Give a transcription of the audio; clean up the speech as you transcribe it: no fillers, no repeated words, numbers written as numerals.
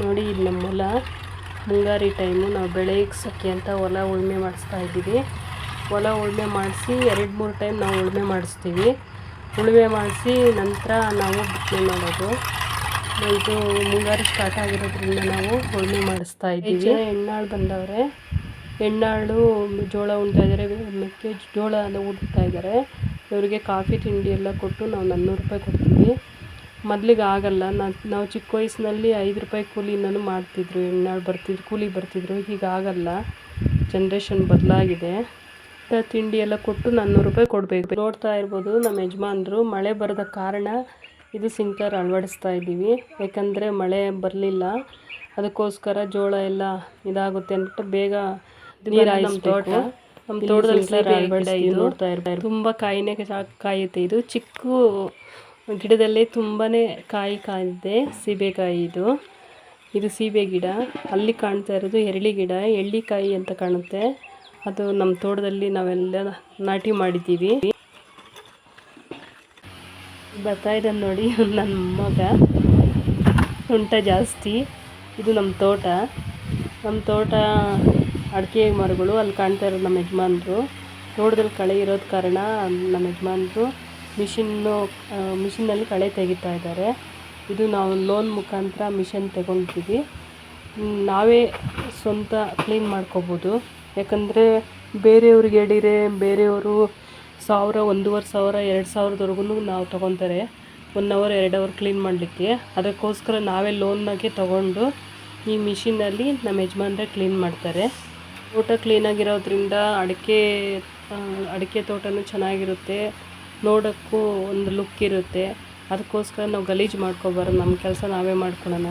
ನೋಡಿ ಇದು ನಮ್ಮ ಹೊಲ ಮುಂಗಾರಿ ಟೈಮು. ನಾವು ಬೆಳೆ ಇಕ್ಸೋಕ್ಕೆ ಅಂತ ಹೊಲ ಉಳುಮೆ ಮಾಡಿಸ್ತಾ ಇದ್ದೀವಿ. ಹೊಲ ಉಳುಮೆ ಮಾಡಿಸಿ 2-3 ಟೈಮ್ ನಾವು ಉಳುಮೆ ಮಾಡಿಸ್ತೀವಿ. ಉಳುಮೆ ಮಾಡಿಸಿ ನಂತರ ನಾವು ಬಿತ್ತನೆ ಮಾಡೋದು. ಇದು ಮುಂಗಾರು ಸ್ಟಾರ್ಟ್ ಆಗಿರೋದ್ರಿಂದ ನಾವು ಉಳುಮೆ ಮಾಡಿಸ್ತಾ ಇದ್ದೀವಿ. ಹೆಣ್ಣಾಳು ಬಂದವ್ರೆ, ಹೆಣ್ಣಾಳು ಜೋಳ ಉಣ್ತಾ ಇದ್ದಾರೆ, ಮೆಕ್ಕೆಜೋಳ ಉಣ್ತಾ ಇದ್ದಾರೆ. ಇವರಿಗೆ ಕಾಫಿ ತಿಂಡಿ ಎಲ್ಲ ಕೊಟ್ಟು ನಾವು 400 ರೂಪಾಯಿ ಕೊಡ್ತೀವಿ. ಮೊದಲಿಗೆ ಆಗಲ್ಲ, ನಾವು ಚಿಕ್ಕ ವಯಸ್ಸಿನಲ್ಲಿ 5 ರೂಪಾಯಿ ಕೂಲಿನೂ ಮಾಡ್ತಿದ್ರು, ಹೆಣ್ಣಾಳು ಬರ್ತಿದ್ರು, ಕೂಲಿ ಬರ್ತಿದ್ರು. ಹೀಗಾಗಲ್ಲ, ಜನ್ರೇಷನ್ ಬದಲಾಗಿದೆ. ತಿಂಡಿ ಎಲ್ಲ ಕೊಟ್ಟು 400 ರೂಪಾಯಿ ಕೊಡಬೇಕು. ನೋಡ್ತಾ ಇರ್ಬೋದು ನಮ್ಮ ಯಜಮಾನ್ರು ಮಳೆ ಬರದ ಕಾರಣ ಇದು ಸಿಂಕ್ಲರ್ ಅಳವಡಿಸ್ತಾ ಇದ್ದೀವಿ. ಯಾಕಂದರೆ ಮಳೆ ಬರಲಿಲ್ಲ, ಅದಕ್ಕೋಸ್ಕರ ಜೋಳ ಎಲ್ಲ ಇದಾಗುತ್ತೆ ಅಂದ್ಬಿಟ್ಟು ಬೇಗ ನೀರು ಹಾಯಿಸ್ಬೇಕು. ನಮ್ಮ ತೋಟದಲ್ಲಿ ನೋಡ್ತಾ ಇರ್ತಾರೆ, ತುಂಬ ಕಾಯುತ್ತೆ. ಇದು ಚಿಕ್ಕ ಗಿಡದಲ್ಲೇ ತುಂಬಾ ಕಾಯಿದೆ, ಸೀಬೆಕಾಯಿ. ಇದು ಸೀಬೆ ಗಿಡ. ಅಲ್ಲಿ ಕಾಣ್ತಾ ಇರೋದು ಎಳ್ಳಿ ಗಿಡ, ಎಳ್ಳಿಕಾಯಿ ಅಂತ ಕಾಣುತ್ತೆ. ಅದು ನಮ್ಮ ತೋಟದಲ್ಲಿ ನಾವೆಲ್ಲ ನಾಟಿ ಮಾಡಿದ್ದೀವಿ. ಬರ್ತಾ ಇದ್ದಾನೆ ನೋಡಿ ನನ್ನ ಮಗ, ಸೊಂಟ ಜಾಸ್ತಿ. ಇದು ನಮ್ಮ ತೋಟ ಅಡಿಕೆ ಮರಗಳು. ಅಲ್ಲಿ ಕಾಣ್ತಾ ಇರೋದು ನಮ್ಮ ಯಜಮಾನ್ರು. ತೋಟದಲ್ಲಿ ಕಳೆ ಇರೋದು ಕಾರಣ ನಮ್ಮ ಯಜಮಾನ್ರು ಮಿಷಿನಲ್ಲಿ ಕಳೆ ತೆಗಿತಾ ಇದ್ದಾರೆ. ಇದು ನಾವು ಲೋನ್ ಮುಖಾಂತರ ಮಿಷನ್ ತಗೊಂಡಿದ್ದೀವಿ. ನಾವೇ ಸ್ವಂತ ಕ್ಲೀನ್ ಮಾಡ್ಕೋಬೋದು. ಯಾಕಂದರೆ ಬೇರೆಯವ್ರಿಗೆ ಹೇಳಿದರೆ ಬೇರೆಯವರು 1000, 1500, 2000ವರೆಗೂ ನಾವು ತೊಗೊತಾರೆ 1 ಅವರ್ 2 ಅವರ್ ಕ್ಲೀನ್ ಮಾಡಲಿಕ್ಕೆ. ಅದಕ್ಕೋಸ್ಕರ ನಾವೇ ಲೋನ್ನಾಗೆ ತೊಗೊಂಡು ಈ ಮಿಷಿನಲ್ಲಿ ನಮ್ಮ ಯಜಮಾನ್ರೆ ಕ್ಲೀನ್ ಮಾಡ್ತಾರೆ. ತೋಟ ಕ್ಲೀನಾಗಿರೋದ್ರಿಂದ ಅಡಿಕೆ ತೋಟನೂ ಚೆನ್ನಾಗಿರುತ್ತೆ, ನೋಡೋಕ್ಕೂ ಒಂದು ಲುಕ್ ಇರುತ್ತೆ. ಅದಕ್ಕೋಸ್ಕರ ನಾವು ಗಲೀಜು ಮಾಡ್ಕೊಬಾರ್ದು, ನಮ್ಮ ಕೆಲಸ ನಾವೇ ಮಾಡ್ಕೊಳ್ಳೋಣ.